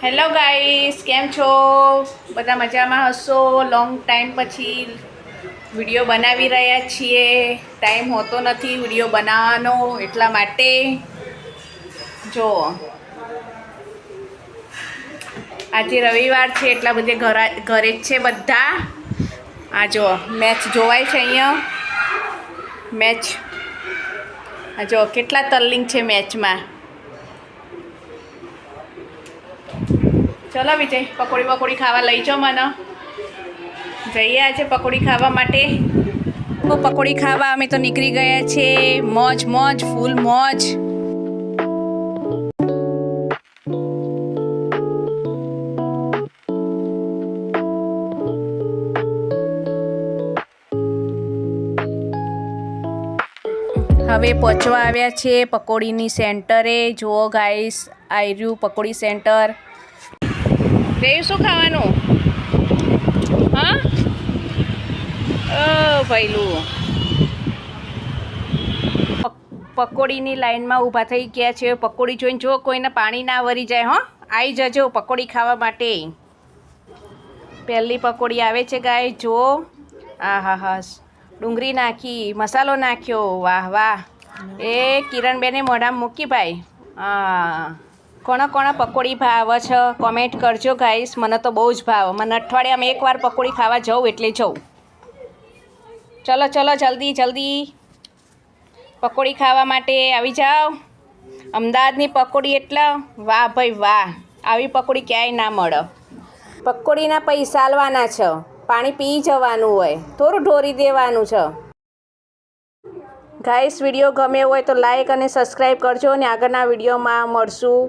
Hello guys, કેમ છો? બધા મજામાં હશો? લોંગ ટાઈમ પછી વિડીયો બનાવી રહ્યા છીએ. ટાઈમ હોતો નથી વિડીયો બનાવવાનો, એટલા માટે જો આજે રવિવાર છે એટલા બધે ઘરે જ છે બધા. આ જો મેચ જોવાય છે અહીંયા. મેચ આ જો કેટલા તલ્લીન છે મેચમાં. ચલો વિજય, પકોડી ખાવા લઈ જાઓ મને. જઈએ આજે પકોડી ખાવા માટે. પકોડી ખાવા અમે તો નીકળી ગયા છે. મોજ મોજ, ફૂલ મોજ. હવે પહોંચવા આવ્યા છે પકોડીની સેન્ટરે. જુઓ ગાઈસ, આવી રહ્યું પકોડી સેન્ટર. રેયું શું ખાવાનું? હા ભઈલું પકોડીની લાઈનમાં ઊભા થઈ ગયા છે. પકોડી જોઈને જો કોઈને પાણી ના વરી જાય. હો, આવી જજો પકોડી ખાવા માટે. પહેલી પકોડી આવે છે ગાય. જુઓ, આ હા હા, ડુંગળી નાખી, મસાલો નાખ્યો. વાહ વાહ. એ કિરણબેને મોઢામાં મૂકી ભાઈ. હા, કોણ પકોડી ભાવે છે કોમેન્ટ કરજો ગાઈસ. મને તો બહુ જ ભાવે. મને અઠવાડિયામાં એકવાર પકોડી ખાવા જાઉં એટલે જાઉં. ચલો જલ્દી જલ્દી પકોડી ખાવા માટે આવી જાઓ. અમદાવાદની પકોડી એટલે વાહ ભાઈ વાહ. આવી પકોડી ક્યાંય ના મળે. પકોડીના પૈસા આલવાના છે, પાણી પી જવાનું હોય, થોડું ઢોરી દેવાનું છે. ગાઈસ, વિડીયો ગમે હોય તો લાઈક અને સબસ્ક્રાઈબ કરજો અને આગળના વિડીયોમાં મળશું.